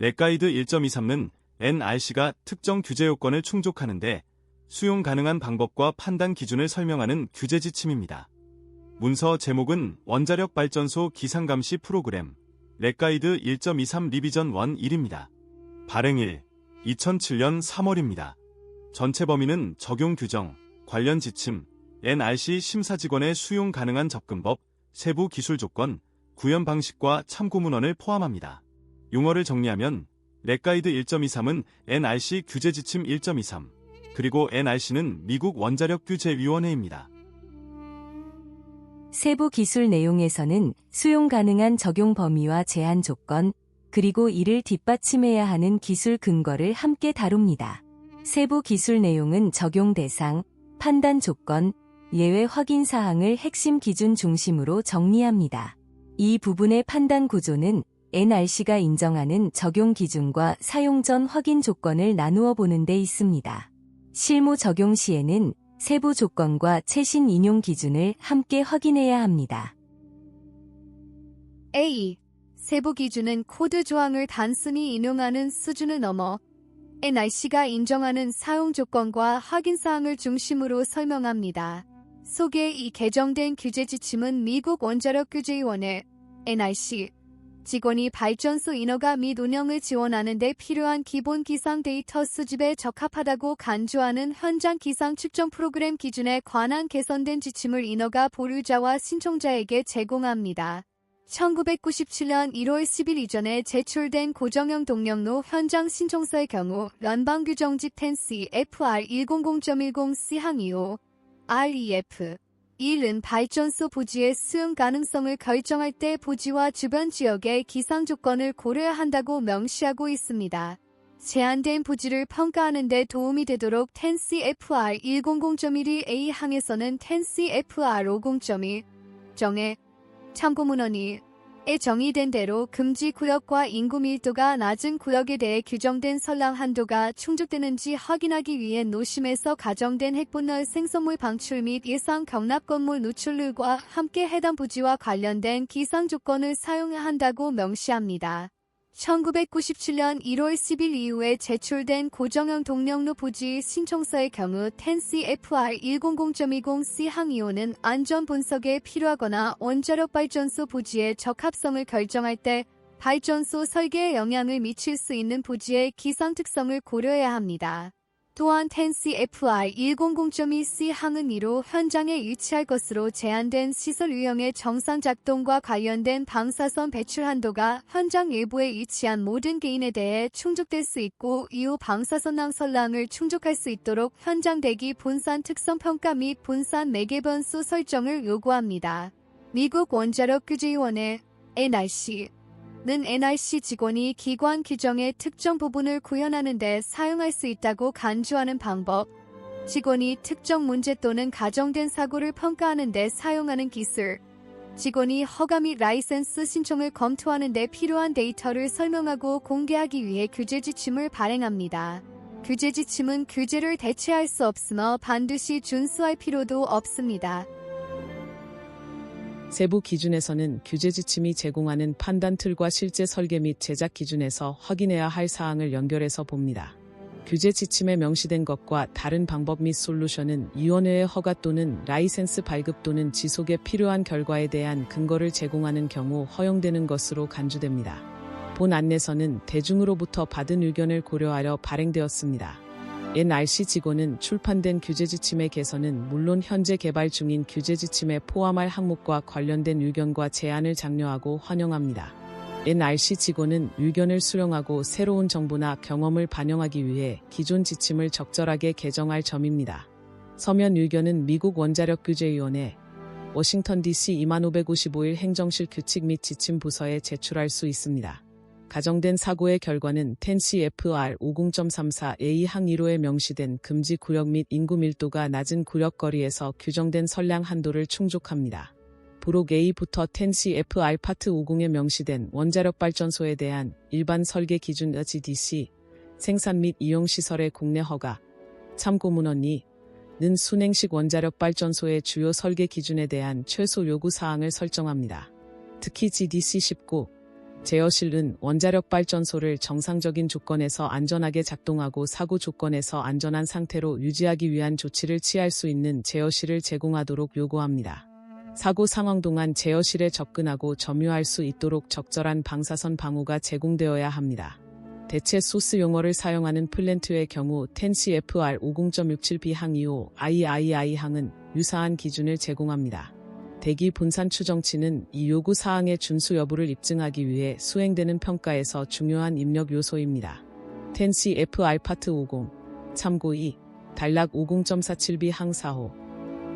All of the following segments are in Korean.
렉가이드 1.23는 NRC가 특정 규제 요건을 충족하는데 수용 가능한 방법과 판단 기준을 설명하는 규제 지침입니다. 문서 제목은 원자력 발전소 기상감시 프로그램 렉가이드 1.23 리비전 1입니다. 발행일 2007년 3월입니다. 전체 범위는 적용 규정, 관련 지침, NRC 심사직원의 수용 가능한 접근법, 세부 기술 조건, 구현 방식과 참고 문헌을 포함합니다. 용어를 정리하면 렉가이드 1.23은 NRC 규제 지침 1.23, 그리고 NRC는 미국 원자력 규제위원회입니다. 세부 기술 내용에서는 수용 가능한 적용 범위와 제한 조건, 그리고 이를 뒷받침해야 하는 기술 근거를 함께 다룹니다. 세부 기술 내용은 적용 대상, 판단 조건, 예외 확인 사항을 핵심 기준 중심으로 정리합니다. 이 부분의 판단 구조는 NRC가 인정하는 적용 기준과 사용 전 확인 조건을 나누어 보는 데 있습니다. 실무 적용 시에는 세부 조건과 최신 인용 기준을 함께 확인해야 합니다. A. 세부 기준은 코드 조항을 단순히 인용하는 수준을 넘어 NRC가 인정하는 사용 조건과 확인 사항을 중심으로 설명합니다. 소개 이 개정된 규제 지침은 미국 원자력 규제위원회 NRC 직원이 발전소 인허가 및 운영을 지원하는 데 필요한 기본 기상 데이터 수집에 적합하다고 간주하는 현장 기상 측정 프로그램 기준에 관한 개선된 지침을 인허가 보류자와 신청자에게 제공합니다. 1997년 1월 10일 이전에 제출된 고정형 동력로 현장 신청서의 경우 연방규정지 10C FR 100.10C 항2호 REF 1은 발전소 부지의 수용 가능성을 결정할 때 부지와 주변 지역의 기상 조건을 고려해야 한다고 명시하고 있습니다. 제한된 부지를 평가하는 데 도움이 되도록 10CFR 100.12A 항에서는 10CFR 50.2 정해 참고 문헌이 에 정의된 대로 금지 구역과 인구 밀도가 낮은 구역에 대해 규정된 선량 한도가 충족되는지 확인하기 위해 노심에서 가정된 핵분열 생성물 방출 및 예상 경납 건물 누출률과 함께 해당 부지와 관련된 기상 조건을 사용해야 한다고 명시합니다. 1997년 1월 10일 이후에 제출된 고정형 동력로 부지 신청서의 경우 10CFR 100.20C 항2호는 안전 분석에 필요하거나 원자력 발전소 부지의 적합성을 결정할 때 발전소 설계에 영향을 미칠 수 있는 부지의 기상 특성을 고려해야 합니다. 또한 10CFR 100.2C 항은 2로 현장에 위치할 것으로 제한된 시설 유형의 정상 작동과 관련된 방사선 배출 한도가 현장 일부에 위치한 모든 개인에 대해 충족될 수 있고 이후 방사선낭 선량을 충족할 수 있도록 현장 대기 분산 특성 평가 및 분산 매개 변수 설정을 요구합니다. 미국 원자력 규제위원회 NRC 는 NRC 직원이 기관 규정의 특정 부분을 구현하는 데 사용할 수 있다고 간주하는 방법, 직원이 특정 문제 또는 가정된 사고를 평가하는 데 사용하는 기술, 직원이 허가 및 라이센스 신청을 검토하는 데 필요한 데이터를 설명하고 공개하기 위해 규제 지침을 발행합니다. 규제 지침은 규제를 대체할 수 없으며 반드시 준수할 필요도 없습니다. 세부 기준에서는 규제 지침이 제공하는 판단 틀과 실제 설계 및 제작 기준에서 확인해야 할 사항을 연결해서 봅니다. 규제 지침에 명시된 것과 다른 방법 및 솔루션은 위원회의 허가 또는 라이센스 발급 또는 지속에 필요한 결과에 대한 근거를 제공하는 경우 허용되는 것으로 간주됩니다. 본 안내서는 대중으로부터 받은 의견을 고려하여 발행되었습니다. NRC 직원은 출판된 규제 지침의 개선은 물론 현재 개발 중인 규제 지침에 포함할 항목과 관련된 의견과 제안을 장려하고 환영합니다. NRC 직원은 의견을 수렴하고 새로운 정보나 경험을 반영하기 위해 기존 지침을 적절하게 개정할 점입니다. 서면 의견은 미국 원자력 규제위원회 워싱턴 DC 2555일 행정실 규칙 및 지침 부서에 제출할 수 있습니다. 가정된 사고의 결과는 10CFR 50.34A 항 1호에 명시된 금지 구역 및 인구 밀도가 낮은 구역거리에서 규정된 선량 한도를 충족합니다. 부록 A부터 10CFR 파트 50에 명시된 원자력 발전소에 대한 일반 설계 기준 GDC, 생산 및 이용 시설의 국내 허가, 참고 문헌 2는 순행식 원자력 발전소의 주요 설계 기준에 대한 최소 요구 사항을 설정합니다. 특히 GDC 19 제어실은 원자력 발전소를 정상적인 조건에서 안전하게 작동하고 사고 조건에서 안전한 상태로 유지하기 위한 조치를 취할 수 있는 제어실을 제공하도록 요구합니다. 사고 상황 동안 제어실에 접근하고 점유할 수 있도록 적절한 방사선 방호가 제공되어야 합니다. 대체 소스 용어를 사용하는 플랜트의 경우 10CFR 50.67B 항 2호 III 항은 유사한 기준을 제공합니다. 대기 분산 추정치는 이 요구 사항의 준수 여부를 입증하기 위해 수행되는 평가에서 중요한 입력 요소입니다. 10CFR 파트 50 참고 2 단락 50.47B 항 4호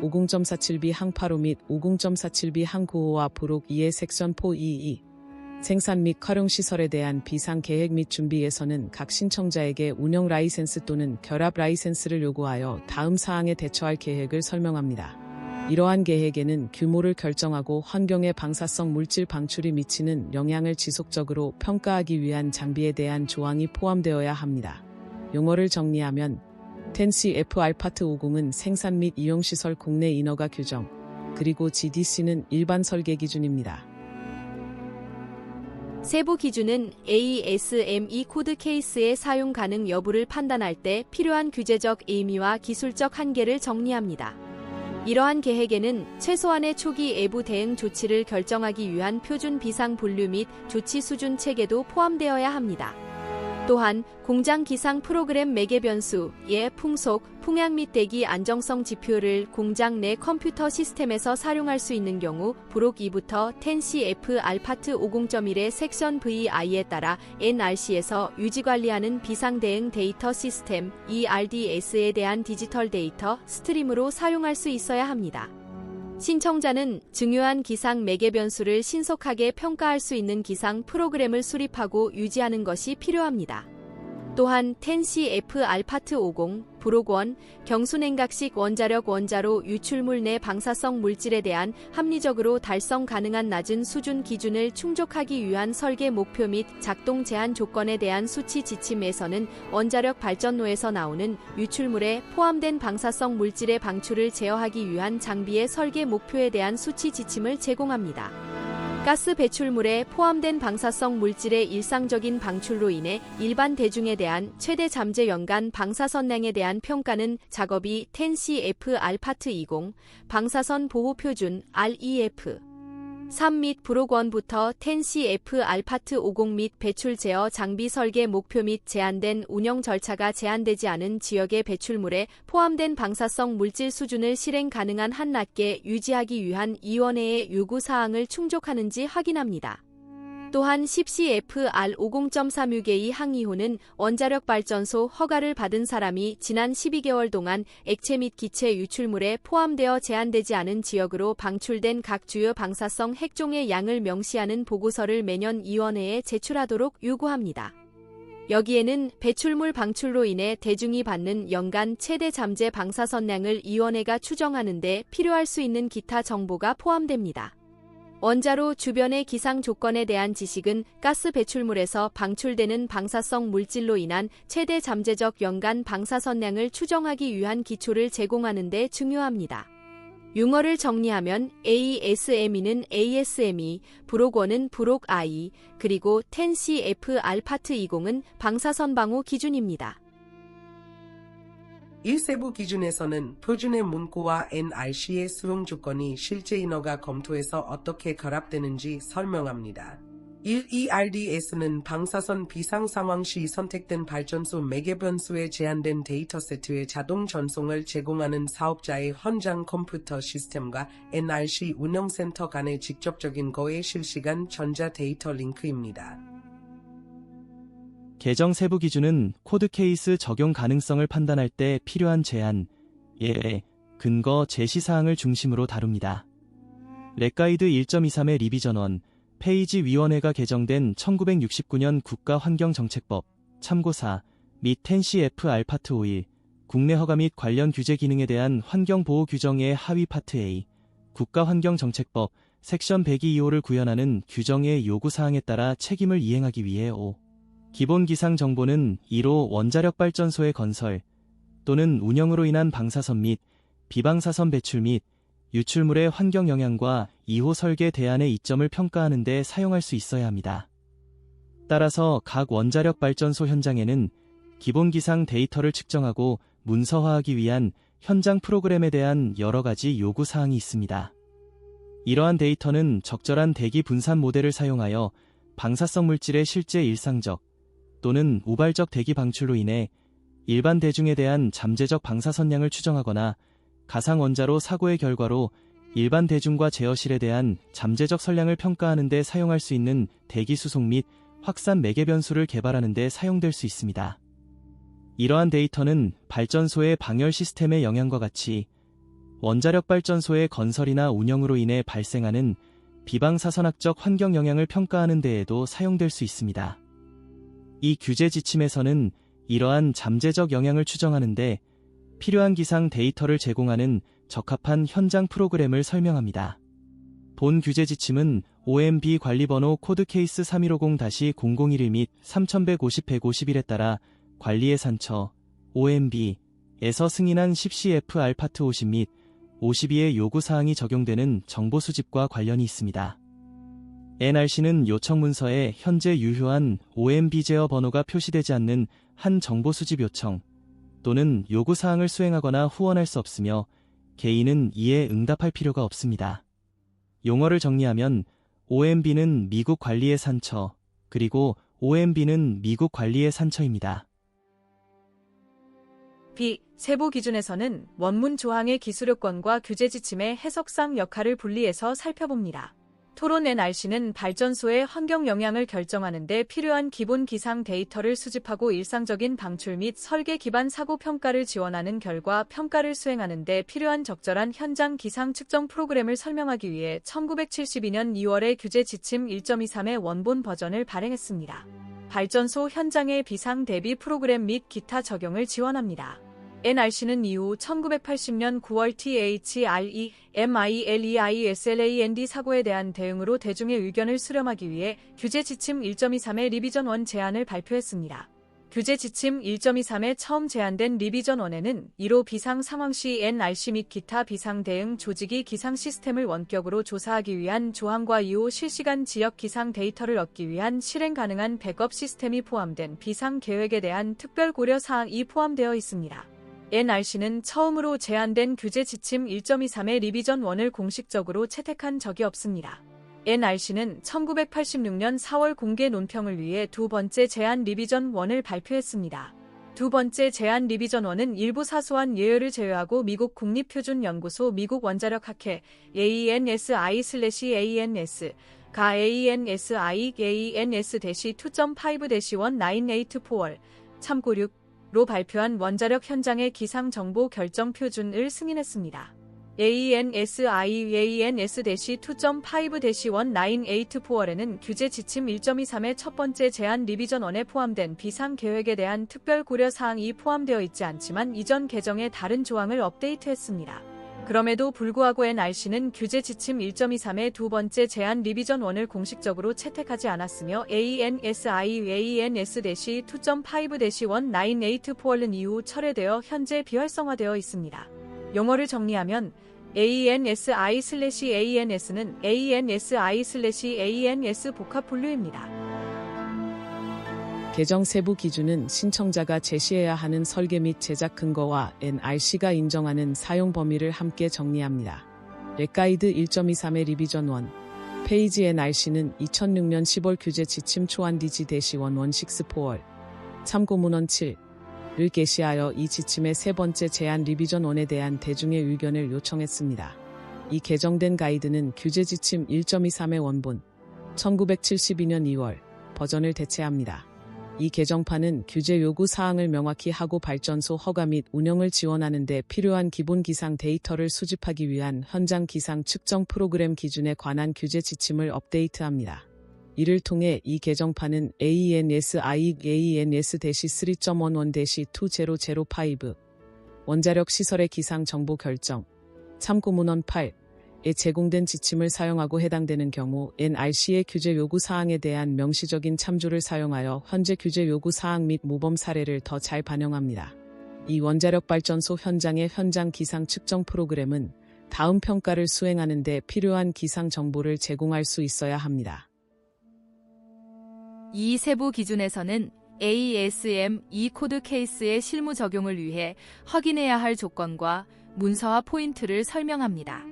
50.47B 항 8호 및 50.47B 항 9호와 부록 2의 섹션 422 생산 및 활용 시설에 대한 비상 계획 및 준비에서는 각 신청자에게 운영 라이센스 또는 결합 라이센스를 요구하여 다음 사항에 대처할 계획을 설명합니다. 이러한 계획에는 규모를 결정하고 환경에 방사성 물질 방출이 미치는 영향을 지속적으로 평가하기 위한 장비에 대한 조항이 포함되어야 합니다. 용어를 정리하면 10CFR 파트 50은 생산 및 이용시설 국내 인허가 규정, 그리고 GDC는 일반 설계 기준입니다. 세부 기준은 ASME 코드 케이스의 사용 가능 여부를 판단할 때 필요한 규제적 의미와 기술적 한계를 정리합니다. 이러한 계획에는 최소한의 초기 애부 대응 조치를 결정하기 위한 표준 비상 분류 및 조치 수준 체계도 포함되어야 합니다. 또한 공장 기상 프로그램 매개 변수, 예 풍속, 풍향 및 대기 안정성 지표를 공장 내 컴퓨터 시스템에서 사용할 수 있는 경우 부록 2부터 10CFR 파트 50.1의 섹션 VI에 따라 NRC에서 유지관리하는 비상대응 데이터 시스템 ERDS에 대한 디지털 데이터 스트림으로 사용할 수 있어야 합니다. 신청자는 중요한 기상 매개 변수를 신속하게 평가할 수 있는 기상 프로그램을 수립하고 유지하는 것이 필요합니다. 또한 10CFR 파트 50, 부록 1, 경수냉각식 원자력 원자로 유출물 내 방사성 물질에 대한 합리적으로 달성 가능한 낮은 수준 기준을 충족하기 위한 설계 목표 및 작동 제한 조건에 대한 수치 지침에서는 원자력 발전소에서 나오는 유출물에 포함된 방사성 물질의 방출을 제어하기 위한 장비의 설계 목표에 대한 수치 지침을 제공합니다. 가스 배출물에 포함된 방사성 물질의 일상적인 방출로 인해 일반 대중에 대한 최대 잠재 연간 방사선량에 대한 평가는 작업이 10CFR 파트 20, 방사선 보호 표준 REF 3 및 부록 1부터 10CFR 파트 50 및 배출 제어 장비 설계 목표 및 제한된 운영 절차가 제한되지 않은 지역의 배출물에 포함된 방사성 물질 수준을 실행 가능한 한 낮게 유지하기 위한 위원회의 요구 사항을 충족하는지 확인합니다. 또한 10CFR 50.36A 항2호는 원자력 발전소 허가를 받은 사람이 지난 12개월 동안 액체 및 기체 유출물에 포함되어 제한되지 않은 지역으로 방출된 각 주요 방사성 핵종의 양을 명시하는 보고서를 매년 위원회에 제출하도록 요구합니다. 여기에는 배출물 방출로 인해 대중이 받는 연간 최대 잠재 방사선량을 위원회가 추정하는 데 필요할 수 있는 기타 정보가 포함됩니다. 원자로 주변의 기상 조건에 대한 지식은 가스 배출물에서 방출되는 방사성 물질로 인한 최대 잠재적 연간 방사선량을 추정하기 위한 기초를 제공하는 데 중요합니다. 용어를 정리하면 ASME는 ASME, 부록 1은 부록 I, 그리고 10CFR 파트 20은 방사선 방호 기준입니다. 이 세부 기준에서는 표준의 문구와 NRC의 수용 조건이 실제 인허가 검토에서 어떻게 결합되는지 설명합니다. 1. ERDS는 방사선 비상 상황 시 선택된 발전소 매개 변수에 제한된 데이터 세트의 자동 전송을 제공하는 사업자의 현장 컴퓨터 시스템과 NRC 운영센터 간의 직접적인 거의 실시간 전자 데이터 링크입니다. 개정 세부 기준은 코드 케이스 적용 가능성을 판단할 때 필요한 제한, 예외, 근거 제시 사항을 중심으로 다룹니다. 렉가이드 1.23의 리비전 1, 페이지 위원회가 개정된 1969년 국가환경정책법, 참고 4, 및 10CFR 파트 51, 국내 허가 및 관련 규제 기능에 대한 환경보호 규정의 하위 파트 A, 국가환경정책법, 섹션 102호를 구현하는 규정의 요구사항에 따라 책임을 이행하기 위해 5. 기본 기상 정보는 1호 원자력 발전소의 건설 또는 운영으로 인한 방사선 및 비방사선 배출 및 유출물의 환경 영향과 2호 설계 대안의 이점을 평가하는 데 사용할 수 있어야 합니다. 따라서 각 원자력 발전소 현장에는 기본 기상 데이터를 측정하고 문서화하기 위한 현장 프로그램에 대한 여러 가지 요구 사항이 있습니다. 이러한 데이터는 적절한 대기 분산 모델을 사용하여 방사성 물질의 실제 일상적 또는 우발적 대기 방출로 인해 일반 대중에 대한 잠재적 방사선량을 추정하거나 가상 원자로 사고의 결과로 일반 대중과 제어실에 대한 잠재적 선량을 평가하는 데 사용할 수 있는 대기 수속 및 확산 매개 변수를 개발하는 데 사용될 수 있습니다. 이러한 데이터는 발전소의 방열 시스템의 영향과 같이 원자력 발전소의 건설이나 운영으로 인해 발생하는 비방사선학적 환경 영향을 평가하는 데에도 사용될 수 있습니다. 이 규제 지침에서는 이러한 잠재적 영향을 추정하는데 필요한 기상 데이터를 제공하는 적합한 현장 프로그램을 설명합니다. 본 규제 지침은 OMB 관리번호 코드 케이스 3150-001 및 3150-151에 따라 관리예산처 OMB에서 승인한 10CF 알파트 50 및 52의 요구사항이 적용되는 정보 수집과 관련이 있습니다. NRC는 요청 문서에 현재 유효한 OMB 제어 번호가 표시되지 않는 한 정보 수집 요청 또는 요구사항을 수행하거나 후원할 수 없으며 개인은 이에 응답할 필요가 없습니다. 용어를 정리하면 OMB는 미국 관리예산처 그리고 OMB는 미국 관리예산처입니다. B. 세부 기준에서는 원문 조항의 기술요건과 규제 지침의 해석상 역할을 분리해서 살펴봅니다. 토론 NRC는 발전소의 환경 영향을 결정하는 데 필요한 기본 기상 데이터를 수집하고 일상적인 방출 및 설계 기반 사고 평가를 지원하는 결과 평가를 수행하는 데 필요한 적절한 현장 기상 측정 프로그램을 설명하기 위해 1972년 2월에 규제 지침 1.23의 원본 버전을 발행했습니다. 발전소 현장의 비상 대비 프로그램 및 기타 적용을 지원합니다. NRC는 이후 1980년 9월 THRE MILEISLAND 사고에 대한 대응으로 대중의 의견을 수렴하기 위해 규제 지침 1.23의 리비전 1 제안을 발표했습니다. 규제 지침 1.23에 처음 제안된 리비전 1에는 1호 비상 상황 시 NRC 및 기타 비상 대응 조직이 기상 시스템을 원격으로 조사하기 위한 조항과 2호 실시간 지역 기상 데이터를 얻기 위한 실행 가능한 백업 시스템이 포함된 비상 계획에 대한 특별 고려 사항이 포함되어 있습니다. NRC는 처음으로 제안된 규제 지침 1.23의 리비전 1을 공식적으로 채택한 적이 없습니다. NRC는 1986년 4월 공개 논평을 위해 두 번째 제안 리비전 1을 발표했습니다. 두 번째 제안 리비전 1은 일부 사소한 예외를 제외하고 미국 국립표준연구소 미국 원자력학회 ANSI/ANS 가 ANSI/ANS-2.5-1984 참고 6로 발표한 원자력 현장의 기상 정보 결정 표준을 승인했습니다. ANSI/ANS-2.5-1984에는 규제 지침 1.23의 첫 번째 제안 리비전 1에 포함된 비상 계획에 대한 특별 고려 사항이 포함되어 있지 않지만 이전 개정의 다른 조항을 업데이트했습니다. 그럼에도 불구하고 NRC는 규제 지침 1.23의 두 번째 제안 리비전 1을 공식적으로 채택하지 않았으며 ANSI/ANS-2.5-1984는 이후 철회되어 현재 비활성화되어 있습니다. 용어를 정리하면 ANSI/ANS는 ANSI/ANS 복합 분류입니다. 개정 세부 기준은 신청자가 제시해야 하는 설계 및 제작 근거와 NRC가 인정하는 사용 범위를 함께 정리합니다. 렉가이드 1.23의 리비전 1 페이지 NRC는 2006년 10월 규제 지침 초안 DG-116 참고문헌 7를 게시하여 이 지침의 세 번째 제안 리비전 1에 대한 대중의 의견을 요청했습니다. 이 개정된 가이드는 규제 지침 1.23의 원본 1972년 2월 버전을 대체합니다. 이 개정판은 규제 요구 사항을 명확히 하고 발전소 허가 및 운영을 지원하는 데 필요한 기본 기상 데이터를 수집하기 위한 현장 기상 측정 프로그램 기준에 관한 규제 지침을 업데이트합니다. 이를 통해 이 개정판은 ANSI/ANS-3.11-2005 원자력 시설의 기상 정보 결정 참고문헌 8에 제공된 지침을 사용하고 해당되는 경우 NRC의 규제 요구 사항에 대한 명시적인 참조를 사용하여 현재 규제 요구 사항 및 모범 사례를 더 잘 반영합니다. 이 원자력 발전소 현장의 현장 기상 측정 프로그램은 다음 평가를 수행하는 데 필요한 기상 정보를 제공할 수 있어야 합니다. 이 세부 기준에서는 ASME 코드 케이스의 실무 적용을 위해 확인해야 할 조건과 문서화 포인트를 설명합니다.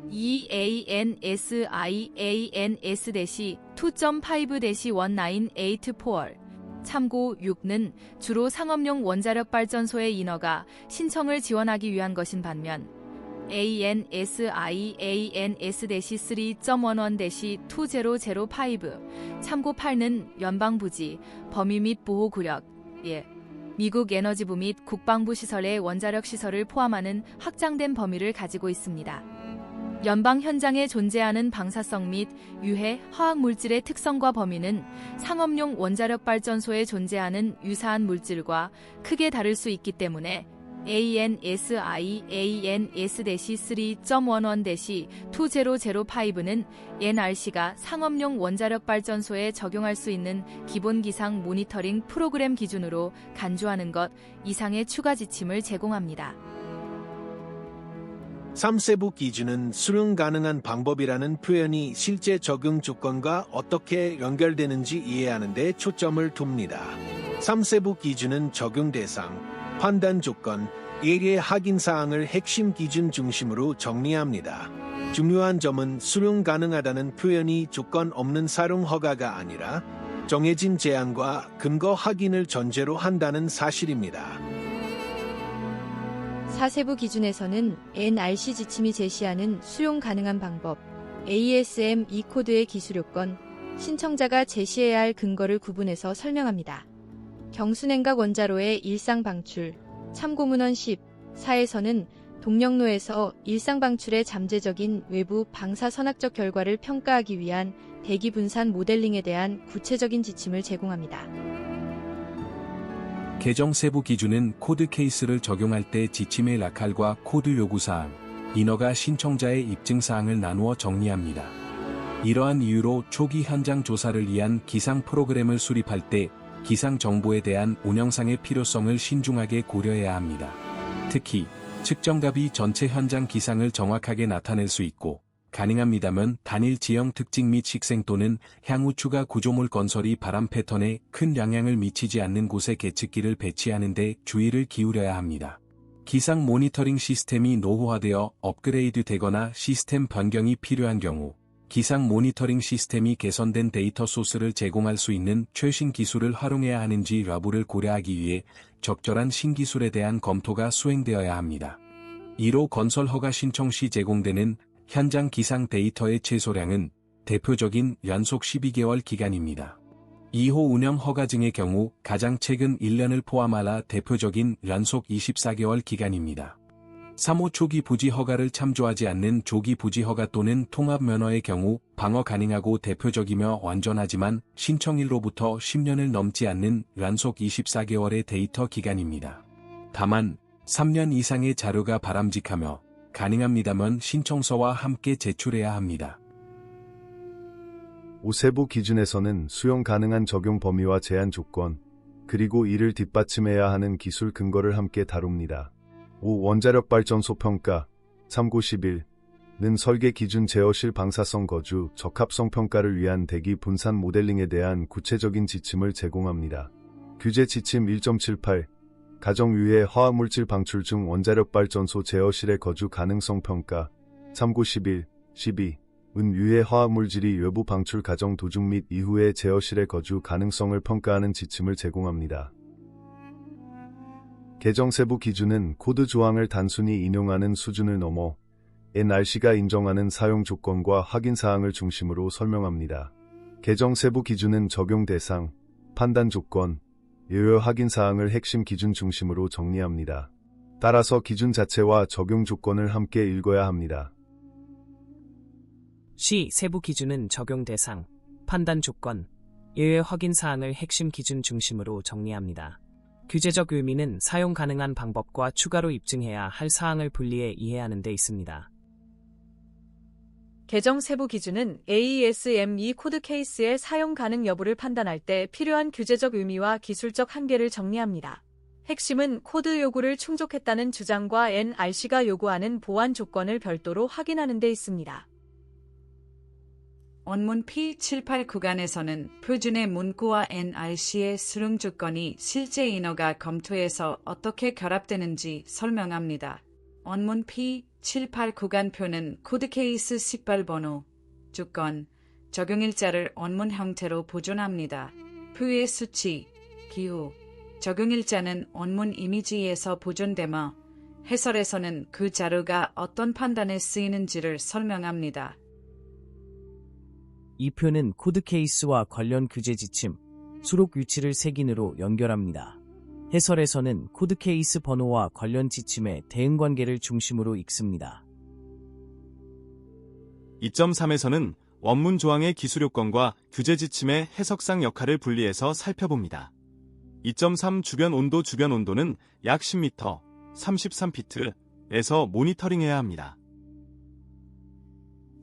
EANSIANS-2.5-1984 참고 6는 주로 상업용 원자력 발전소의 인허가 신청을 지원하기 위한 것인 반면 ANSIANS-3.11-2005 참고 8는 연방부지, 범위 및 보호 구역, 미국 에너지부 및 국방부 시설의 원자력 시설을 포함하는 확장된 범위를 가지고 있습니다. 연방 현장에 존재하는 방사성 및 유해 화학 물질의 특성과 범위는 상업용 원자력 발전소에 존재하는 유사한 물질과 크게 다를 수 있기 때문에 ANSIANS-3.11-2005는 NRC가 상업용 원자력 발전소에 적용할 수 있는 기본 기상 모니터링 프로그램 기준으로 간주하는 것 이상의 추가 지침을 제공합니다. 3세부 기준은 수령 가능한 방법이라는 표현이 실제 적용 조건과 어떻게 연결되는지 이해하는 데 초점을 둡니다. 3세부 기준은 적용 대상, 판단 조건, 예외 확인 사항을 핵심 기준 중심으로 정리합니다. 중요한 점은 수령 가능하다는 표현이 조건 없는 사용 허가가 아니라 정해진 제한과 근거 확인을 전제로 한다는 사실입니다. 4세부 기준에서는 NRC 지침이 제시하는 수용 가능한 방법, ASME 코드의 기술 요건, 신청자가 제시해야 할 근거를 구분해서 설명합니다. 경수냉각 원자로의 일상 방출, 참고문헌 14에서는 동력로에서 일상 방출의 잠재적인 외부 방사 선악적 결과를 평가하기 위한 대기 분산 모델링에 대한 구체적인 지침을 제공합니다. 개정 세부 기준은 코드 케이스를 적용할 때 지침의 락할과 코드 요구사항, 인허가 신청자의 입증사항을 나누어 정리합니다. 이러한 이유로 초기 현장 조사를 위한 기상 프로그램을 수립할 때 기상 정보에 대한 운영상의 필요성을 신중하게 고려해야 합니다. 특히 측정값이 전체 현장 기상을 정확하게 나타낼 수 있고 가능합니다면 단일 지형 특징 및 식생 또는 향후 추가 구조물 건설이 바람 패턴에 큰 영향을 미치지 않는 곳에 계측기를 배치하는 데 주의를 기울여야 합니다. 기상 모니터링 시스템이 노후화되어 업그레이드 되거나 시스템 변경이 필요한 경우 기상 모니터링 시스템이 개선된 데이터 소스를 제공할 수 있는 최신 기술을 활용해야 하는지 여부를 고려하기 위해 적절한 신기술에 대한 검토가 수행되어야 합니다. 이로 건설 허가 신청 시 제공되는 현장 기상 데이터의 최소량은 대표적인 연속 12개월 기간입니다. 2호 운영 허가증의 경우 가장 최근 1년을 포함하여 대표적인 연속 24개월 기간입니다. 3호 초기 부지 허가를 참조하지 않는 조기 부지 허가 또는 통합 면허의 경우 방어 가능하고 대표적이며 완전하지만 신청일로부터 10년을 넘지 않는 연속 24개월의 데이터 기간입니다. 다만 3년 이상의 자료가 바람직하며 가능합니다면 신청서와 함께 제출해야 합니다. 5세부 기준에서는 수용 가능한 적용 범위와 제한 조건, 그리고 이를 뒷받침해야 하는 기술 근거를 함께 다룹니다. 5. 원자력 발전소 평가, 참고 11는 설계 기준 제어실 방사성 거주, 적합성 평가를 위한 대기 분산 모델링에 대한 구체적인 지침을 제공합니다. 규제 지침 1.78 가정 유해 화학물질 방출 중 원자력 발전소 제어실의 거주 가능성 평가, 참고 11, 12은 유해 화학물질이 외부 방출 과정 도중 및 이후의 제어실의 거주 가능성을 평가하는 지침을 제공합니다. 개정 세부 기준은 코드 조항을 단순히 인용하는 수준을 넘어 NRC가 인정하는 사용 조건과 확인 사항을 중심으로 설명합니다. 개정 세부 기준은 적용 대상, 판단 조건, 예외 확인 사항을 핵심 기준 중심으로 정리합니다. 따라서 기준 자체와 적용 조건을 함께 읽어야 합니다. 시 세부 기준은 적용 대상, 판단 조건, 예외 확인 사항을 핵심 기준 중심으로 정리합니다. 규제적 의미는 사용 가능한 방법과 추가로 입증해야 할 사항을 분리해 이해하는 데 있습니다. 개정 세부 기준은 ASME 코드 케이스의 사용 가능 여부를 판단할 때 필요한 규제적 의미와 기술적 한계를 정리합니다. 핵심은 코드 요구를 충족했다는 주장과 NRC가 요구하는 보완 조건을 별도로 확인하는 데 있습니다. 원문 P78 구간에서는 표준의 문구와 NRC의 수능 조건이 실제 인허가 검토에서 어떻게 결합되는지 설명합니다. 원문 P78 구간표는 코드 케이스 18번호, 조건, 적용일자를 원문 형태로 보존합니다. 표의 수치, 기호, 적용일자는 원문 이미지에서 보존되며 해설에서는 그 자료가 어떤 판단에 쓰이는지를 설명합니다. 이 표는 코드 케이스와 관련 규제 지침, 수록 위치를 색인으로 연결합니다. 해설에서는 코드 케이스 번호와 관련 지침의 대응 관계를 중심으로 읽습니다. 2.3에서는 원문 조항의 기술 요건과 규제 지침의 해석상 역할을 분리해서 살펴봅니다. 2.3 주변 온도는 약 10m, 33피트에서 모니터링해야 합니다.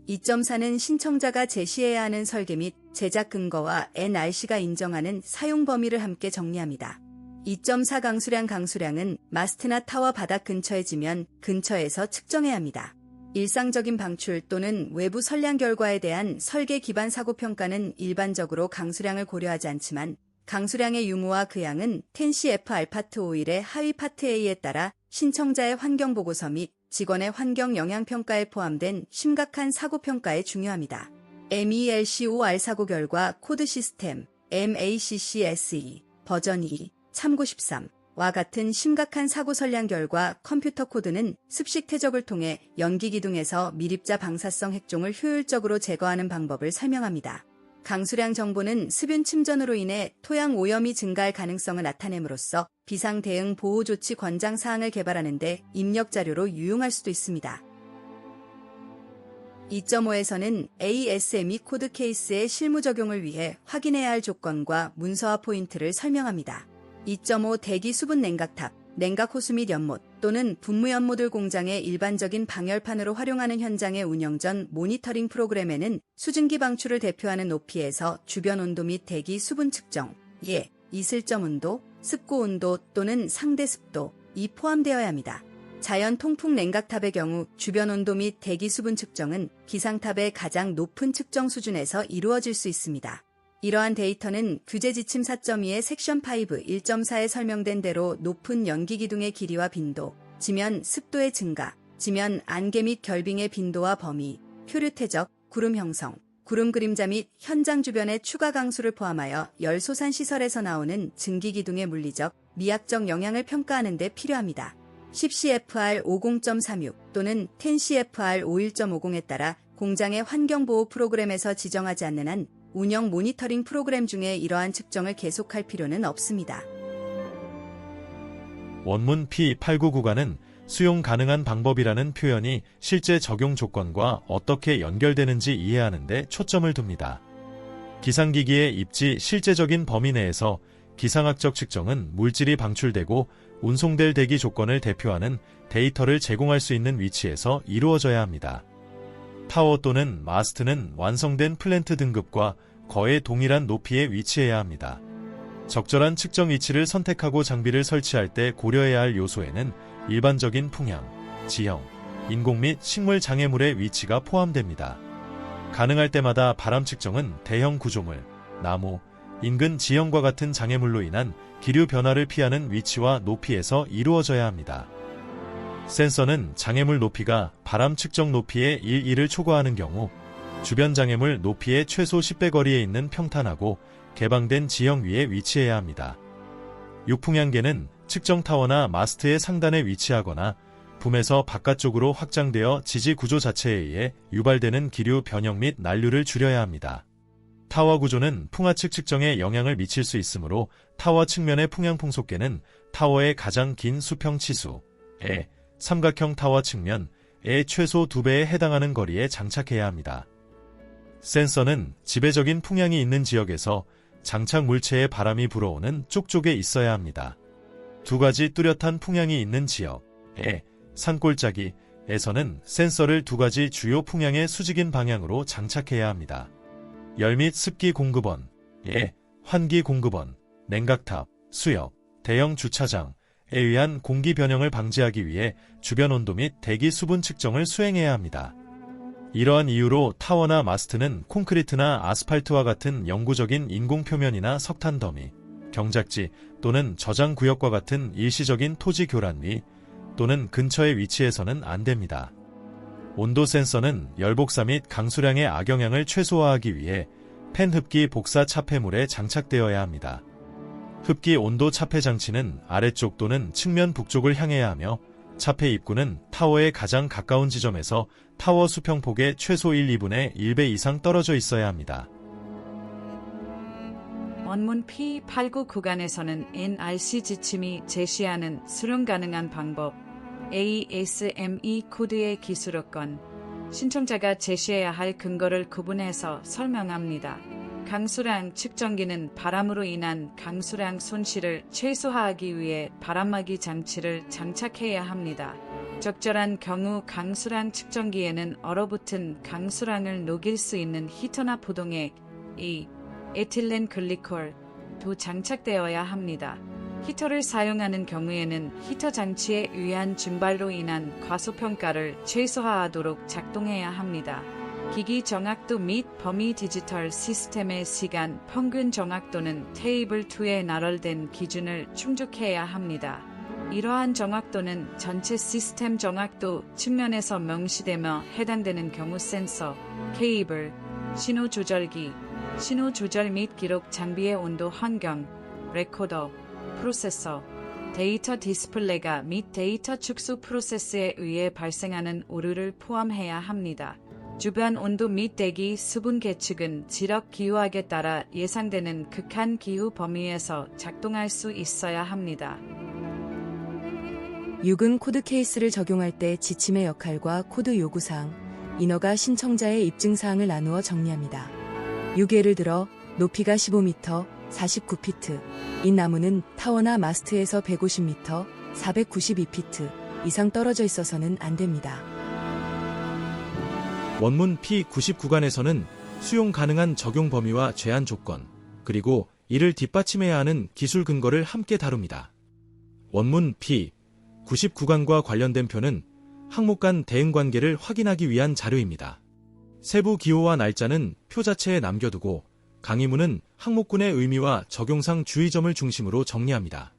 2.4는 신청자가 제시해야 하는 설계 및 제작 근거와 NRC가 인정하는 사용 범위를 함께 정리합니다. 2.4 강수량은 마스트나 타워 바닥 근처에 지면 근처에서 측정해야 합니다. 일상적인 방출 또는 외부 선량 결과에 대한 설계 기반 사고 평가는 일반적으로 강수량을 고려하지 않지만 강수량의 유무와 그 양은 10CFR 파트 5일의 하위 파트 A에 따라 신청자의 환경보고서 및 직원의 환경 영향평가에 포함된 심각한 사고평가에 중요합니다. MELCOR 사고 결과 코드 시스템 MACCSE 버전 2 참고 13와 같은 심각한 사고 선량 결과 컴퓨터 코드는 습식 퇴적을 통해 연기 기둥에서 미립자 방사성 핵종을 효율적으로 제거하는 방법을 설명합니다. 강수량 정보는 습윤 침전으로 인해 토양 오염이 증가할 가능성을 나타냄으로써 비상 대응 보호 조치 권장 사항을 개발하는 데 입력 자료로 유용할 수도 있습니다. 2.5에서는 ASME 코드 케이스의 실무 적용을 위해 확인해야 할 조건과 문서화 포인트를 설명합니다. 2.5 대기 수분 냉각탑, 냉각 호수 및 연못 또는 분무 연못을 공장의 일반적인 방열판으로 활용하는 현장의 운영 전 모니터링 프로그램에는 수증기 방출을 대표하는 높이에서 주변 온도 및 대기 수분 측정, 이슬점 온도, 습고 온도 또는 상대 습도, 이 포함되어야 합니다. 자연 통풍 냉각탑의 경우 주변 온도 및 대기 수분 측정은 기상탑의 가장 높은 측정 수준에서 이루어질 수 있습니다. 이러한 데이터는 규제 지침 4.2의 섹션 5 1.4에 설명된 대로 높은 연기 기둥의 길이와 빈도, 지면 습도의 증가, 지면 안개 및 결빙의 빈도와 범위, 표류 퇴적, 구름 형성, 구름 그림자 및 현장 주변의 추가 강수를 포함하여 열소산 시설에서 나오는 증기 기둥의 물리적, 미학적 영향을 평가하는 데 필요합니다. 10CFR 50.36 또는 10CFR 51.50에 따라 공장의 환경보호 프로그램에서 지정하지 않는 한 운영 모니터링 프로그램 중에 이러한 측정을 계속할 필요는 없습니다. 원문 P89 구간은 수용 가능한 방법이라는 표현이 실제 적용 조건과 어떻게 연결되는지 이해하는 데 초점을 둡니다. 기상기기의 입지 실제적인 범위 내에서 기상학적 측정은 물질이 방출되고 운송될 대기 조건을 대표하는 데이터를 제공할 수 있는 위치에서 이루어져야 합니다. 타워 또는 마스트는 완성된 플랜트 등급과 거의 동일한 높이에 위치해야 합니다. 적절한 측정 위치를 선택하고 장비를 설치할 때 고려해야 할 요소에는 일반적인 풍향, 지형, 인공 및 식물 장애물의 위치가 포함됩니다. 가능할 때마다 바람 측정은 대형 구조물, 나무, 인근 지형과 같은 장애물로 인한 기류 변화를 피하는 위치와 높이에서 이루어져야 합니다. 센서는 장애물 높이가 바람 측정 높이의 1을 초과하는 경우 주변 장애물 높이의 최소 10배 거리에 있는 평탄하고 개방된 지형 위에 위치해야 합니다. 육풍향계는 측정 타워나 마스트의 상단에 위치하거나 붐에서 바깥쪽으로 확장되어 지지 구조 자체에 의해 유발되는 기류 변형 및 난류를 줄여야 합니다. 타워 구조는 풍하측 측정에 영향을 미칠 수 있으므로 타워 측면의 풍향 풍속계는 타워의 가장 긴 수평 치수에 삼각형 타워 측면의 최소 2배에 해당하는 거리에 장착해야 합니다. 센서는 지배적인 풍향이 있는 지역에서 장착 물체에 바람이 불어오는 쪽쪽에 있어야 합니다. 두 가지 뚜렷한 풍향이 있는 지역에 산골짜기에서는 센서를 두 가지 주요 풍향의 수직인 방향으로 장착해야 합니다. 열 및 습기 공급원에 환기 공급원, 냉각탑, 수역, 대형 주차장에 의한 공기 변형을 방지하기 위해 주변 온도 및 대기 수분 측정을 수행해야 합니다. 이러한 이유로 타워나 마스트는 콘크리트나 아스팔트와 같은 영구적인 인공 표면이나 석탄 더미, 경작지 또는 저장 구역과 같은 일시적인 토지 교란 위 또는 근처에 위치해서는 안 됩니다. 온도 센서는 열복사 및 강수량의 악영향을 최소화하기 위해 팬 흡기 복사 차폐물에 장착되어야 합니다. 흡기 온도 차폐 장치는 아래쪽 또는 측면 북쪽을 향해야 하며 차폐 입구는 타워에 가장 가까운 지점에서 타워 수평폭의 최소 1, 2분의 1배 이상 떨어져 있어야 합니다. 원문 P89 구간에서는 NRC 지침이 제시하는 수령 가능한 방법, ASME 코드의 기술요건, 신청자가 제시해야 할 근거를 구분해서 설명합니다. 강수량 측정기는 바람으로 인한 강수량 손실을 최소화하기 위해 바람막이 장치를 장착해야 합니다. 적절한 경우 강수량 측정기에는 얼어붙은 강수량을 녹일 수 있는 히터나 부동액, 에틸렌 글리콜도 장착되어야 합니다. 히터를 사용하는 경우에는 히터 장치에 의한 증발로 인한 과소평가를 최소화하도록 작동해야 합니다. 기기 정확도 및 범위 디지털 시스템의 시간 평균 정확도는 테이블 2에 나열된 기준을 충족해야 합니다. 이러한 정확도는 전체 시스템 정확도 측면에서 명시되며 해당되는 경우 센서, 케이블, 신호 조절기, 신호 조절 및 기록 장비의 온도 환경, 레코더, 프로세서, 데이터 디스플레이가 및 데이터 축소 프로세스에 의해 발생하는 오류를 포함해야 합니다. 주변 온도 및 대기 수분 계측은 지역 기후학에 따라 예상되는 극한 기후 범위에서 작동할 수 있어야 합니다. 6은 코드 케이스를 적용할 때 지침의 역할과 코드 요구사항, 인허가 신청자의 입증사항을 나누어 정리합니다. 6 예를 들어 높이가 15m, 49피트, 인 나무는 타워나 마스트에서 150m, 492피트 이상 떨어져 있어서는 안 됩니다. 원문 P90 구간에서는 수용 가능한 적용 범위와 제한 조건, 그리고 이를 뒷받침해야 하는 기술 근거를 함께 다룹니다. 원문 P90 구간과 관련된 표는 항목 간 대응 관계를 확인하기 위한 자료입니다. 세부 기호와 날짜는 표 자체에 남겨두고 강의문은 항목군의 의미와 적용상 주의점을 중심으로 정리합니다.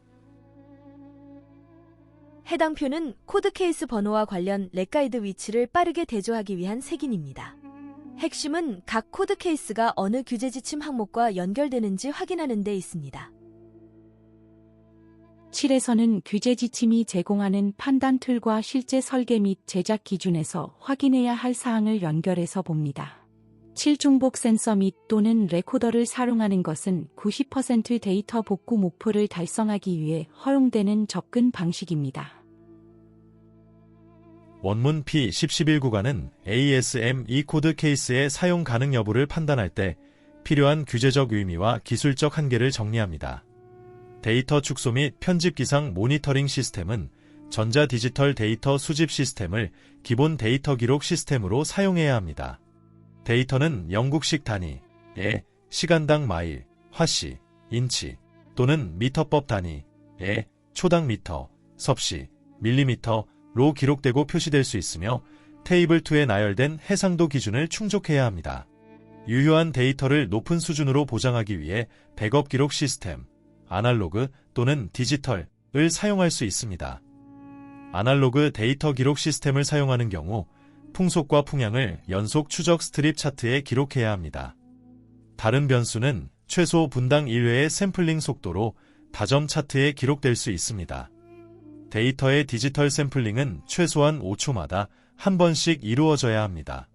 해당 표는 코드 케이스 번호와 관련 렉가이드 위치를 빠르게 대조하기 위한 색인입니다. 핵심은 각 코드 케이스가 어느 규제 지침 항목과 연결되는지 확인하는 데 있습니다. 7에서는 규제 지침이 제공하는 판단 툴과 실제 설계 및 제작 기준에서 확인해야 할 사항을 연결해서 봅니다. 7 중복 센서 및 또는 레코더를 사용하는 것은 90% 데이터 복구 목표를 달성하기 위해 허용되는 접근 방식입니다. 원문 P11 구간은 ASME 코드 케이스의 사용 가능 여부를 판단할 때 필요한 규제적 의미와 기술적 한계를 정리합니다. 데이터 축소 및 편집 기상 모니터링 시스템은 전자 디지털 데이터 수집 시스템을 기본 데이터 기록 시스템으로 사용해야 합니다. 데이터는 영국식 단위에 시간당 마일, 화씨, 인치 또는 미터법 단위에 초당 미터, 섭씨, 밀리미터로 기록되고 표시될 수 있으며 테이블 2에 나열된 해상도 기준을 충족해야 합니다. 유효한 데이터를 높은 수준으로 보장하기 위해 백업 기록 시스템, 아날로그 또는 디지털을 사용할 수 있습니다. 아날로그 데이터 기록 시스템을 사용하는 경우 풍속과 풍향을 연속 추적 스트립 차트에 기록해야 합니다. 다른 변수는 최소 분당 1회의 샘플링 속도로 다점 차트에 기록될 수 있습니다. 데이터의 디지털 샘플링은 최소한 5초마다 한 번씩 이루어져야 합니다.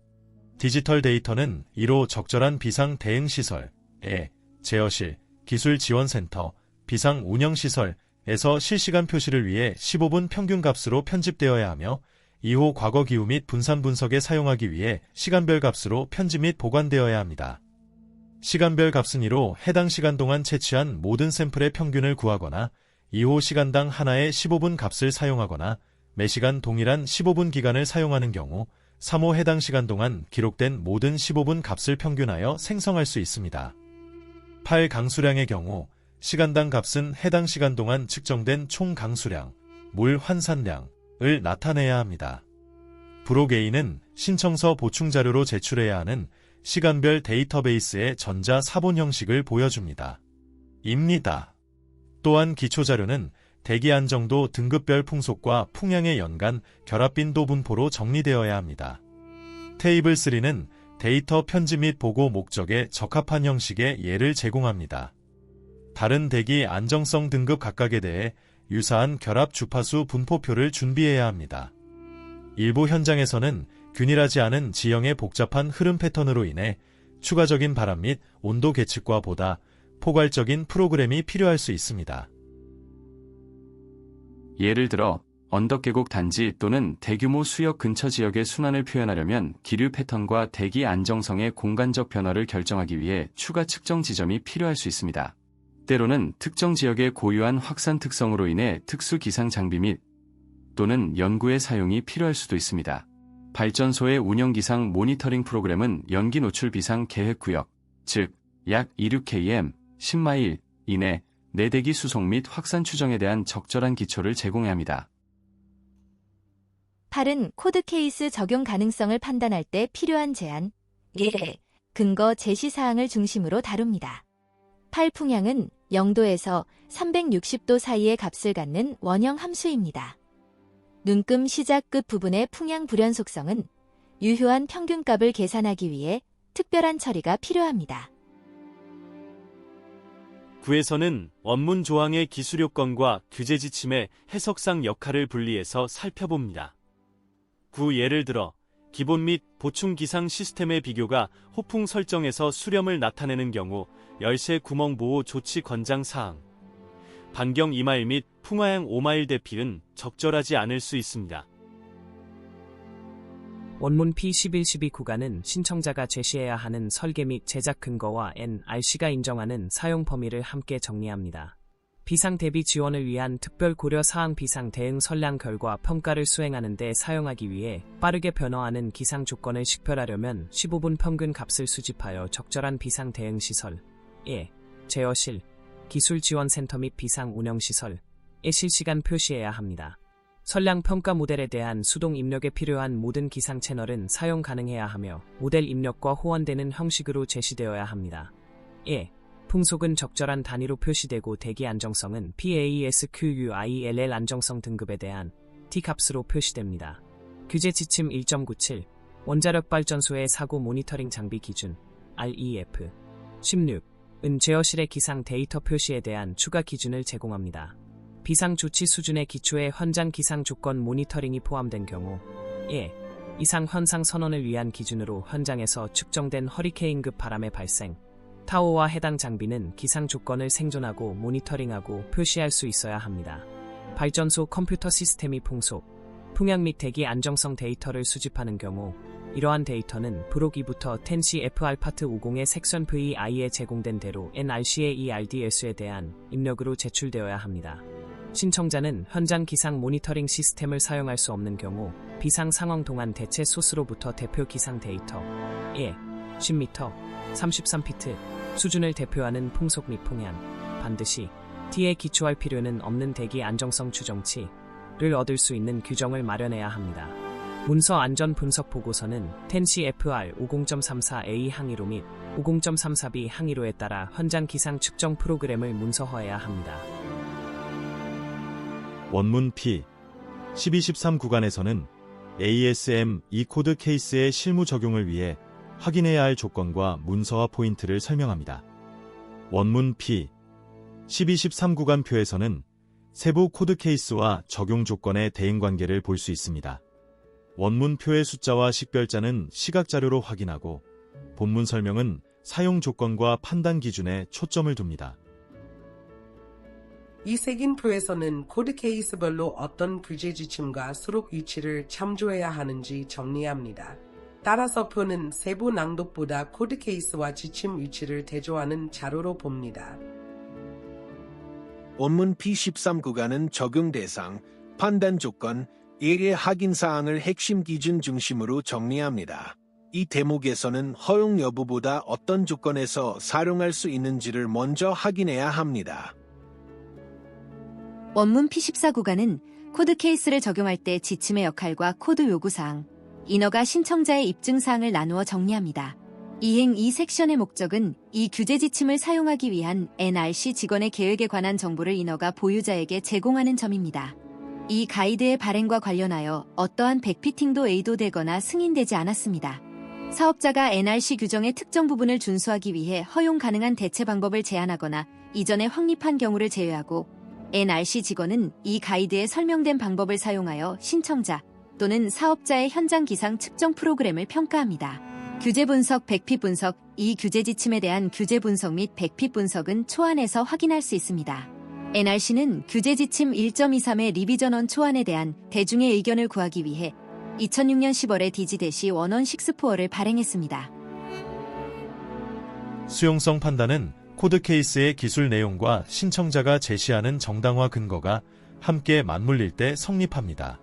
디지털 데이터는 이로 적절한 비상 대응 시설에 제어실, 기술 지원센터, 비상 운영 시설에서 실시간 표시를 위해 15분 평균 값으로 편집되어야 하며 2호 과거 기후 및 분산 분석에 사용하기 위해 시간별 값으로 편집 및 보관되어야 합니다. 시간별 값은 이로 해당 시간 동안 채취한 모든 샘플의 평균을 구하거나 2호 시간당 하나의 15분 값을 사용하거나 매시간 동일한 15분 기간을 사용하는 경우 3호 해당 시간 동안 기록된 모든 15분 값을 평균하여 생성할 수 있습니다. 8 강수량의 경우 시간당 값은 해당 시간 동안 측정된 총 강수량, 물 환산량, 을 나타내야 합니다. 브록 A는 신청서 보충 자료로 제출해야 하는 시간별 데이터베이스의 전자 사본 형식을 보여줍니다. 입니다. 또한 기초자료는 대기 안정도 등급별 풍속과 풍향의 연간 결합 빈도 분포로 정리되어야 합니다. 테이블 3는 데이터 편집 및 보고 목적에 적합한 형식의 예를 제공합니다. 다른 대기 안정성 등급 각각에 대해 유사한 결합 주파수 분포표를 준비해야 합니다. 일부 현장에서는 균일하지 않은 지형의 복잡한 흐름 패턴으로 인해 추가적인 바람 및 온도 계측과 보다 포괄적인 프로그램이 필요할 수 있습니다. 예를 들어 언덕 계곡 단지 또는 대규모 수역 근처 지역의 순환을 표현하려면 기류 패턴과 대기 안정성의 공간적 변화를 결정하기 위해 추가 측정 지점이 필요할 수 있습니다. 때로는 특정 지역의 고유한 확산 특성으로 인해 특수 기상 장비 및 또는 연구의 사용이 필요할 수도 있습니다. 발전소의 운영 기상 모니터링 프로그램은 연기 노출 비상 계획 구역, 즉 약 26km, 10마일 이내 내대기 수속 및 확산 추정에 대한 적절한 기초를 제공해야 합니다. 8은 코드 케이스 적용 가능성을 판단할 때 필요한 제한, 예, 근거 제시 사항을 중심으로 다룹니다. 8 풍향은 0도에서 360도 사이의 값을 갖는 원형 함수입니다. 눈금 시작 끝 부분의 풍향 불연속성은 유효한 평균값을 계산하기 위해 특별한 처리가 필요합니다. 9에서는 원문 조항의 기술 요건과 규제 지침의 해석상 역할을 분리해서 살펴봅니다. 9 예를 들어 기본 및 보충 기상 시스템의 비교가 호풍 설정에서 수렴을 나타내는 경우 열쇠 구멍 보호 조치 권장 사항, 반경 2마일 및 풍화향 5마일 대피는 적절하지 않을 수 있습니다. 원문 P1112 구간은 신청자가 제시해야 하는 설계 및 제작 근거와 NRC가 인정하는 사용 범위를 함께 정리합니다. 비상 대비 지원을 위한 특별 고려 사항 비상 대응 선량 결과 평가를 수행하는 데 사용하기 위해 빠르게 변화하는 기상 조건을 식별하려면 15분 평균 값을 수집하여 적절한 비상 대응 시설, 제어실, 기술 지원 센터 및 비상 운영 시설에 실시간 표시해야 합니다. 선량 평가 모델에 대한 수동 입력에 필요한 모든 기상 채널은 사용 가능해야 하며 모델 입력과 호환되는 형식으로 제시되어야 합니다. 풍속은 적절한 단위로 표시되고 대기 안정성은 PASQUILL 안정성 등급에 대한 T값으로 표시됩니다. 규제 지침 1.97 원자력 발전소의 사고 모니터링 장비 기준 REF 16은 제어실의 기상 데이터 표시에 대한 추가 기준을 제공합니다. 비상 조치 수준의 기초에 현장 기상 조건 모니터링이 포함된 경우 이상 현상 선언을 위한 기준으로 현장에서 측정된 허리케인급 바람의 발생, 타워와 해당 장비는 기상 조건을 생존하고 모니터링하고 표시할 수 있어야 합니다. 발전소 컴퓨터 시스템이 풍속, 풍향 및 대기 안정성 데이터를 수집하는 경우 이러한 데이터는 브록 2부터 텐시 FR 파트 50의 섹션 VI에 제공된 대로 NRC의 ERDS에 대한 입력으로 제출되어야 합니다. 신청자는 현장 기상 모니터링 시스템을 사용할 수 없는 경우 비상 상황 동안 대체 소스로부터 대표 기상 데이터 10m, 33피트 수준을 대표하는 풍속 및 풍향, 반드시 T에 기초할 필요는 없는 대기 안정성 추정치를 얻을 수 있는 규정을 마련해야 합니다. 문서 안전 분석 보고서는 텐시 FR 50.34A 항의로 및 50.34B 항의로에 따라 현장 기상 측정 프로그램을 문서화해야 합니다. 원문 P 1213 구간에서는 ASM 코드 케이스의 실무 적용을 위해 확인해야 할 조건과 문서화 포인트를 설명합니다. 원문 P 1213 구간표에서는 세부 코드 케이스와 적용 조건의 대응관계를 볼 수 있습니다. 원문표의 숫자와 식별자는 시각자료로 확인하고 본문 설명은 사용 조건과 판단 기준에 초점을 둡니다. 이 색인표에서는 코드 케이스별로 어떤 규제 지침과 수록 위치를 참조해야 하는지 정리합니다. 따라서 표는 세부 낭독보다 코드 케이스와 지침 위치를 대조하는 자료로 봅니다. 원문 P13 구간은 적용 대상, 판단 조건, 예외 확인 사항을 핵심 기준 중심으로 정리합니다. 이 대목에서는 허용 여부보다 어떤 조건에서 사용할 수 있는지를 먼저 확인해야 합니다. 원문 P14 구간은 코드 케이스를 적용할 때 지침의 역할과 코드 요구사항, 인허가 신청자의 입증사항을 나누어 정리합니다. 이행 이 섹션의 목적은 이 규제 지침을 사용하기 위한 NRC 직원의 계획에 관한 정보를 인허가 보유자에게 제공하는 점입니다. 이 가이드의 발행과 관련하여 어떠한 백피팅도 의도되거나 승인되지 않았습니다. 사업자가 NRC 규정의 특정 부분을 준수하기 위해 허용 가능한 대체 방법을 제안하거나 이전에 확립한 경우를 제외하고 NRC 직원은 이 가이드에 설명된 방법을 사용하여 신청자 또는 사업자의 현장 기상 측정 프로그램을 평가합니다. 규제 분석, 백핏 분석, 이 규제 지침에 대한 규제 분석 및 백핏 분석은 초안에서 확인할 수 있습니다. NRC는 규제 지침 1.23의 리비전원 초안에 대한 대중의 의견을 구하기 위해 2006년 10월에 DG-1164를 발행했습니다. 수용성 판단은 코드 케이스의 기술 내용과 신청자가 제시하는 정당화 근거가 함께 맞물릴 때 성립합니다.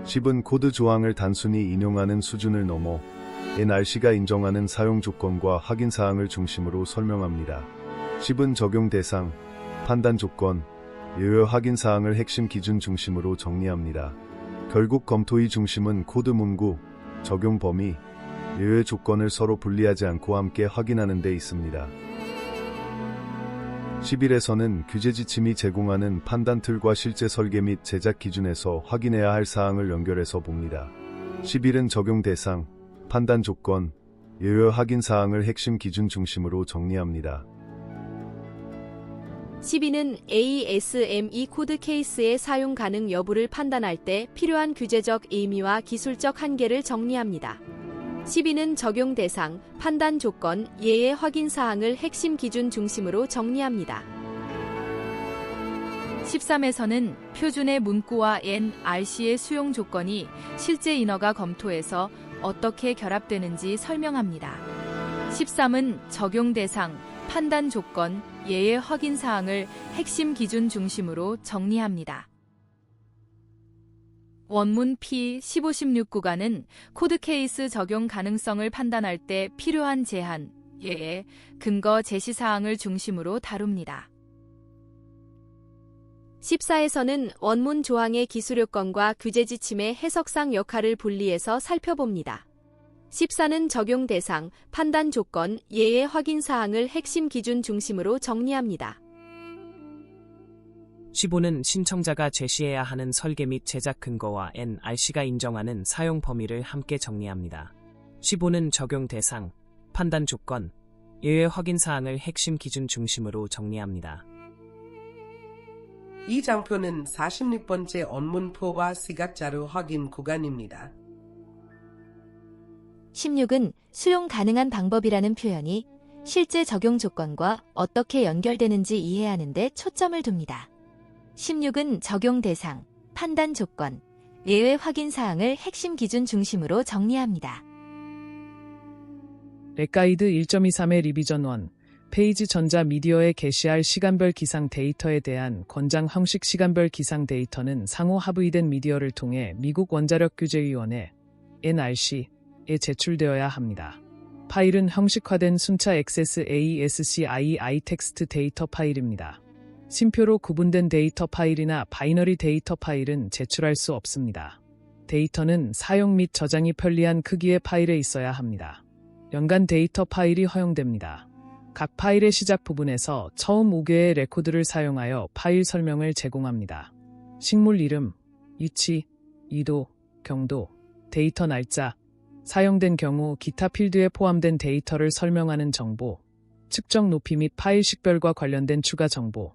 10은 코드 조항을 단순히 인용하는 수준을 넘어 NRC가 인정하는 사용 조건과 확인 사항을 중심으로 설명합니다. 10은 적용 대상, 판단 조건, 예외 확인 사항을 핵심 기준 중심으로 정리합니다. 결국 검토의 중심은 코드 문구, 적용 범위, 예외 조건을 서로 분리하지 않고 함께 확인하는 데 있습니다. 11에서는 규제 지침이 제공하는 판단 틀과 실제 설계 및 제작 기준에서 확인해야 할 사항을 연결해서 봅니다. 11은 적용 대상, 판단 조건, 예외 확인 사항을 핵심 기준 중심으로 정리합니다. 12는 ASME 코드 케이스의 사용 가능 여부를 판단할 때 필요한 규제적 의미와 기술적 한계를 정리합니다. 12는 적용 대상, 판단 조건, 예외 확인 사항을 핵심 기준 중심으로 정리합니다. 13에서는 표준의 문구와 NRC의 수용 조건이 실제 인허가 검토에서 어떻게 결합되는지 설명합니다. 13은 적용 대상, 판단 조건, 예외 확인 사항을 핵심 기준 중심으로 정리합니다. 원문 P 15-16 구간은 코드 케이스 적용 가능성을 판단할 때 필요한 제한, 예외, 근거 제시 사항을 중심으로 다룹니다. 14에서는 원문 조항의 기술 요건과 규제 지침의 해석상 역할을 분리해서 살펴봅니다. 14는 적용 대상, 판단 조건, 예외 확인 사항을 핵심 기준 중심으로 정리합니다. 15는 신청자가 제시해야 하는 설계 및 제작 근거와 NRC가 인정하는 사용 범위를 함께 정리합니다. 15는 적용 대상, 판단 조건, 예외 확인 사항을 핵심 기준 중심으로 정리합니다. 이 장표는 46번째 언문표와 시각자료 확인 구간입니다. 16은 수용 가능한 방법이라는 표현이 실제 적용 조건과 어떻게 연결되는지 이해하는 데 초점을 둡니다. 16은 적용 대상, 판단 조건, 예외 확인 사항을 핵심 기준 중심으로 정리합니다. 렉가이드 1.23의 리비전 1, 페이지 전자 미디어에 게시할 시간별 기상 데이터에 대한 권장 형식 시간별 기상 데이터는 상호 합의된 미디어를 통해 미국 원자력 규제위원회 NRC에 제출되어야 합니다. 파일은 형식화된 순차 XSASCII 텍스트 데이터 파일입니다. 심표로 구분된 데이터 파일이나 바이너리 데이터 파일은 제출할 수 없습니다. 데이터는 사용 및 저장이 편리한 크기의 파일에 있어야 합니다. 연간 데이터 파일이 허용됩니다. 각 파일의 시작 부분에서 처음 5개의 레코드를 사용하여 파일 설명을 제공합니다. 식물 이름, 위치, 이도, 경도, 데이터 날짜, 사용된 경우 기타 필드에 포함된 데이터를 설명하는 정보, 측정 높이 및 파일 식별과 관련된 추가 정보,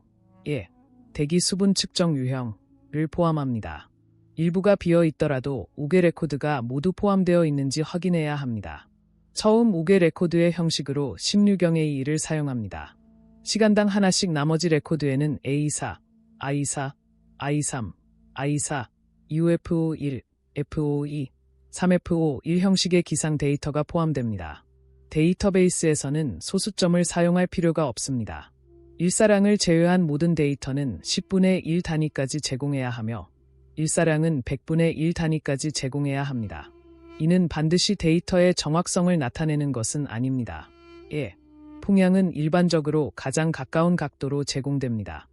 대기 수분 측정 유형을 포함합니다. 일부가 비어 있더라도 5개 레코드가 모두 포함되어 있는지 확인해야 합니다. 처음 5개 레코드의 형식으로 16경의 2를 사용합니다. 시간당 하나씩 나머지 레코드에는 A24, I24, I3, I24, UFO1, FO2, 3FO1 형식의 기상 데이터가 포함됩니다. 데이터베이스에서는 소수점을 사용할 필요가 없습니다. 일사량을 제외한 모든 데이터는 10분의 1 단위까지 제공해야 하며 일사량은 100분의 1 단위까지 제공해야 합니다. 이는 반드시 데이터의 정확성을 나타내는 것은 아닙니다. 풍향은 일반적으로 가장 가까운 각도로 제공됩니다.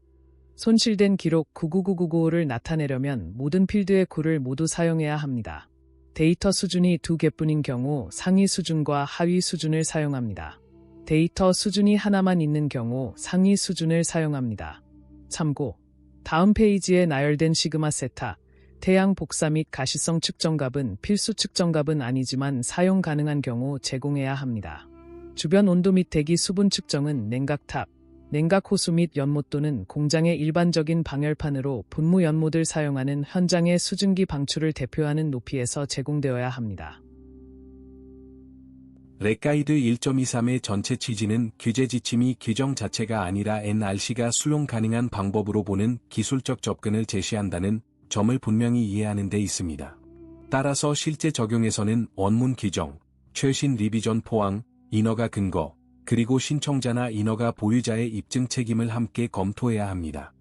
손실된 기록 99999를 나타내려면 모든 필드의 쿨을 모두 사용해야 합니다. 데이터 수준이 2개뿐인 경우 상위 수준과 하위 수준을 사용합니다. 데이터 수준이 하나만 있는 경우 상위 수준을 사용합니다. 참고, 다음 페이지에 나열된 시그마 세타, 태양 복사 및 가시성 측정값은 필수 측정값은 아니지만 사용 가능한 경우 제공해야 합니다. 주변 온도 및 대기 수분 측정은 냉각탑, 냉각 호수 및 연못 또는 공장의 일반적인 방열판으로 분무 연못을 사용하는 현장의 수증기 방출을 대표하는 높이에서 제공되어야 합니다. 렉가이드 1.23의 전체 취지는 규제 지침이 규정 자체가 아니라 NRC가 수용 가능한 방법으로 보는 기술적 접근을 제시한다는 점을 분명히 이해하는 데 있습니다. 따라서 실제 적용에서는 원문 규정, 최신 리비전 포항, 인허가 근거, 그리고 신청자나 인허가 보유자의 입증 책임을 함께 검토해야 합니다.